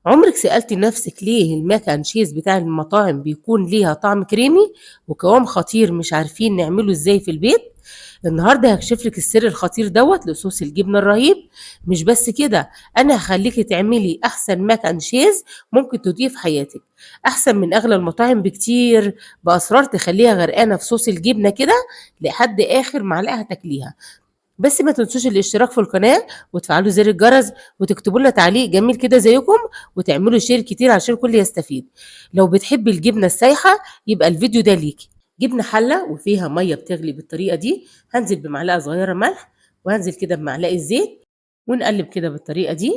عمرِك سألتِ نفسِك ليه الmac and cheese بتاع المطاعم بيكون ليها طعم كريمي وقوام خطير مش عارفين نعمله إزاي في البيت؟ النهارده هاكشف لِك السر الخطير دوّة لصوص الجبنة الرهيب، مش بس كده، أنا هاخلّيكِ تعملي أحسن mac and cheese ممكن تدوقيه في حياتِك، أحسن من أغلى المطاعم بكتير، بأسرار تخلّيها غرقانة في صوص الجبنة كده لحد آخر معلقة هتاكليها. بس ما تنسوش الاشتراك في القناة وتفعلوا زر الجرس وتكتبوا لنا تعليق جميل كده زيكم وتعملوا شير كتير عشان الكل يستفيد. لو بتحبي الجبنة السايحة يبقى الفيديو ده ليكِ. جبنة حلة وفيها مَيّة بتغلي بالطريقة دي، هانزل بمعلقة صغيرة ملح وهانزل كده بمعلقة زيت ونقلب كده بالطريقة دي.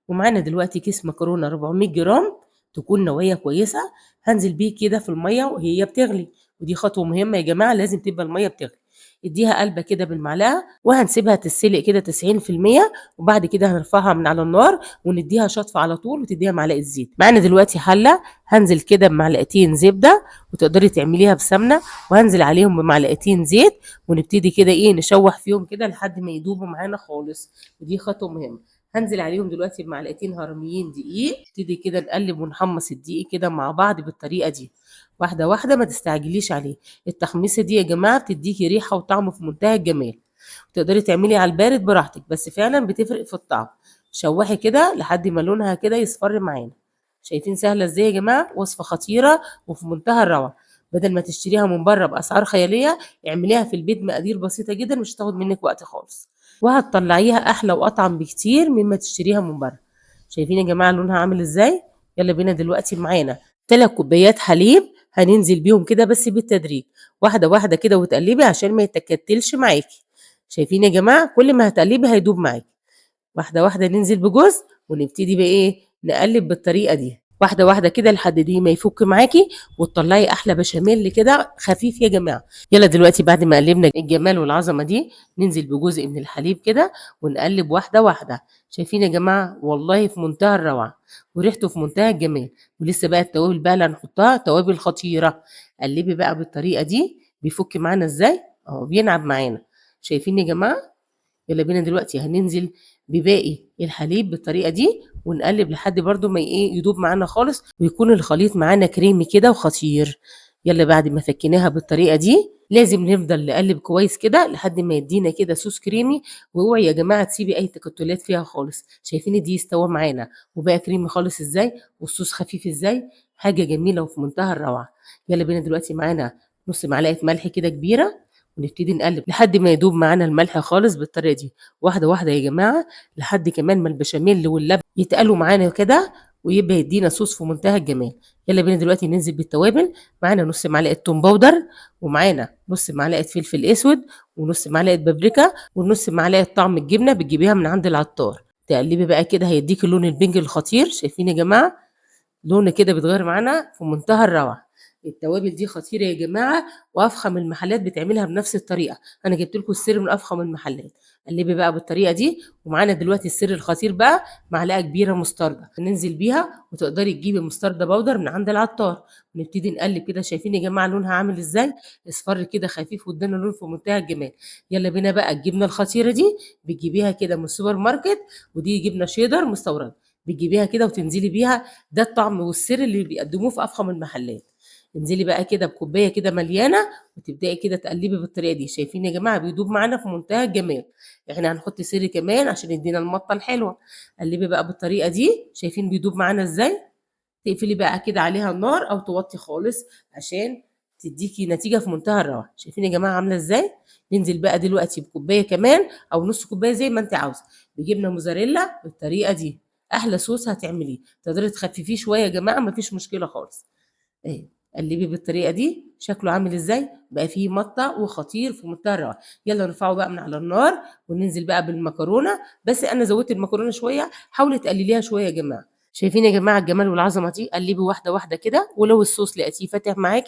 ومعانا دلوقتي كيس مكرونة 400 جرام تكون نوعية كويسة، هانزل بيه كده في المَيّة وهي بتغلي، ودي خطوة مهمة يا جماعة لازم تبقى المَيّة بتغلي. ادّيها قلبة كده بالمعلقة وهنسيبها تتسلق كده 90% وبعد كده هنرفعها من على النار وندّيها شطفة على طول وتدّيها معلقة زيت. معانا دلوقتي حلة هانزل كده بمعلقتين زبدة وتقدري تعمليها بسمنة وهانزل عليهم بمعلقتين زيت ونبتدي كده نشوّح فيهم كده لحد ما يدوبوا معانا خالص، ودي خطوة مهمة. هانزل عليهم دلوقتي بمعلقتين هرميين دقيق، نبتدي كده نقلّب ونحمّص الدقيق كده مع بعض بالطريقة دي، واحدة، واحدة ما تستعجليش عليه. التحميصة دي يا جماعة بتدّيكِ ريحة وطعم في منتهى الجمال، تقدري تعملي على البارد براحتك، بس فعلًا بتفرق في الطعم. شوّحي كده لحد ما لونها كده يصفر معانا. شايفين سهلة إزاي يا جماعة؟ وصفة خطيرة وفي منتهى الروعة، بدل ما تشتريها من برّه بأسعار خيالية، اعمليها في البيت بمقادير بسيطة جدًا مش هتاخد منِّك وقت خالص، وهتطلّعيها أحلى وأطعم بكتير مما تشتريها من برّه. شايفين يا جماعة لونها عامل إزاي؟ يالّا بينا دلوقتي معانا 3 كوبايات حليب هننزل بيهم كده بس بالتدريج، واحدة، واحدة كده وتقلّبي عشان ما يتكتّلش معاكِ. شايفين يا جماعة؟ كل ما هتقلّبي هيدوب معاكِ. واحدة، واحدة ننزل بجزء ونبتدي بقى نقلّب بالطريقة دي، واحدة، واحدة كده لحد دي ما يفُك معاكِ وتطلّعي أحلى بشاميل كده خفيف يا جماعة. يالّا دلوقتي بعد ما قلّبنا الجمال والعظمة دي، ننزل بجزء من الحليب كده ونقلّب واحدة، واحدة. شايفين يا جماعة؟ والله في منتهى الروعة وريحته في منتهى الجمال. ولسه بقى التوابل بقى اللي هنحطها توابل خطيرة. قلّبي بقى بالطريقة دي، بيفُك معانا إزاي؟ أهو بينعم معانا. شايفين يا جماعة؟ يالّا بينا دلوقتي هننزل بباقي الحليب بالطريقة دي ونقلّب لحد برضه ما يدوب معانا خالص ويكون الخليط معانا كريمي كده وخطير. يالّا بعد ما فكيناها بالطريقة دي لازم نفضل نقلّب كويس كده لحد ما يدّينا كده صوص كريمي، واوعي يا جماعة تسيبي أي تكتلات فيها خالص. شايفين الدقيق استوى معانا وبقى كريمي خالص إزاي والصوص خفيف إزاي؟ حاجة جميلة وفي منتهى الروعة. يالّا بينا دلوقتي معانا نُص معلقة ملح كده كبيرة ونبتدي نقلّب لحد ما يدوب معانا الملح خالص بالطريقة دي، واحدة، واحدة يا جماعة لحد كمان ما البشاميل واللبن يتقلوا معانا كده ويبقى يدّينا صوص في منتهى الجمال. يالّا بينا دلوقتي ننزل بالتوابل، معانا نُص معلقة توم باودر، ومعانا نُص معلقة فلفل أسود، ونُص معلقة بابريكا، ونُص معلقة طعم الجبنة بتجيبيها من عند العطار. تقلّبي بقى كده هيدّيكِ اللون البينك الخطير. شايفين يا جماعة؟ لون كده بيتغيّر معانا في منتهى الروعة. التوابل دي خطيرة يا جماعة وأفخم المحلات بتعملها بنفس الطريقة، أنا جبت لكم السر من أفخم المحلات. قلّبي بقى بالطريقة دي ومعانا دلوقتي السر الخطير بقى معلقة كبيرة مستردة، ننزل بيها وتقدري تجيبي مستردة باودر من عند العطار، ونبتدي نقلّب كده. شايفين يا جماعة لونها عامل إزاي؟ اصفر كده خفيف وادّانا لون في منتهى الجمال. يالّا بينا بقى الجبنة الخطيرة دي بتجيبيها كده من السوبر ماركت، ودي جبنة شيدر مستوردة، بتجيبيها كده وتنزلي بيها. ده الطعم والسر اللي بيقدموه في أفخم المحلات. انزلي بقى كده بكوباية كده مليانة وتبدئي كده تقلبي بالطريقة دي. شايفين يا جماعة بيدوب معانا في منتهى الجمال. إحنا هنحط سر كمان عشان يدينا المطة الحلوة. قلبي بقى بالطريقة دي. شايفين بيدوب معانا إزاي؟ تقفلي بقى كده عليها النار أو توطّي خالص عشان تدّيكِ نتيجة في منتهى الروعة. شايفين يا جماعة عاملة إزاي؟ ننزل بقى دلوقتي بكوباية كمان أو نُص كوباية زي ما أنتِ عاوزة، بجبنة موتزاريلا بالطريقة دي. أحلى صوص هتعمليه، تقدري تخففيه شوية يا جماعة ما فيش مشكلة خالص. أهي، قلّبي بالطريقة دي. شكله عامل إزاي؟ بقى فيه مَطّة وخطير في منتهى الروعة. يالّا نرفعه بقى من على النار وننزل بقى بالمكرونة، بس أنا زوّدت المكرونة شوية، حاولي تقلّليها شوية يا جماعة. شايفين يا جماعة الجمال والعظمة دي؟ قلّبي واحدة، واحدة كده، ولو الصوص لقيتيه فاتح معاكِ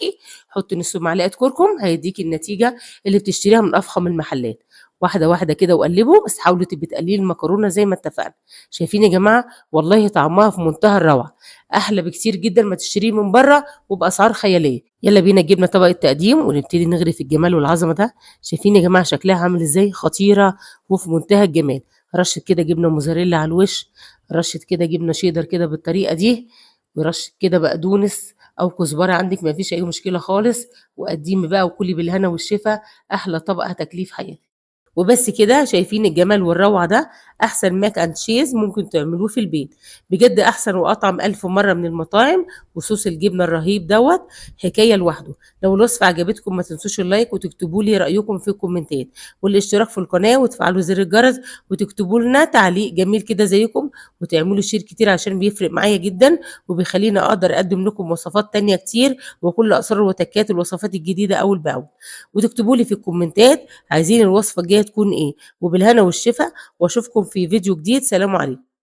حُطّي نُص معلقة كركم هيدّيكِ النتيجة اللي بتشتريها من أفخم المحلات. واحدة، واحدة كده وقلّبوا، بس حاولي تبقي تقلّلي المكرونة زي ما اتفقنا. شايفين يا جماعة؟ والله طعمها في منتهى الروعة، أحلى بكتير جدًا ما تشتريه من برّه وبأسعار خيالية. يالّا بينا جِبنا طبق التقديم ونبتدي نغرف الجمال والعظمة ده. شايفين يا جماعة شكلها عامل إزاي؟ خطيرة وفي منتهى الجمال. رشة كده جبنة موزاريلا على الوش، رشة كده جبنة شيدر كده بالطريقة دي، ورشة كده بقدونس أو كزبرة عندِك ما فيش أي مشكلة خالص، وقدّيمي بقى وكُلي بالهنا والشفا، أحلى طبق هتاكليه في حياتِك. وبس كده، شايفين الجمال والروعة ده؟ أحسن mac and cheese ممكن تعملوه في البيت، بجد أحسن وأطعم ألف مرّة من المطاعم، وصوص الجبنة الرهيب دوّة حكاية لوحده. لو الوصفة عجبتكم ما تنسوش اللايك وتكتبوا لي رأيكم في الكومنتات، والاشتراك في القناة وتفعلوا زر الجرس، وتكتبوا لنا تعليق جميل كده زيكم، وتعملوا شير كتير عشان بيفرق معايا جدًا، وبيخلّيني أقدر أقدّم لكم وصفات تانية كتير، وكل أسرار وتكات الوصفات الجديدة أول بأول. وتكتبوا لي في الكومنتات عايزين الوصفة الجاية تكون إيه، وبالهنا والشفا، واشوفكم في فيديو جديد، سلام عليكم.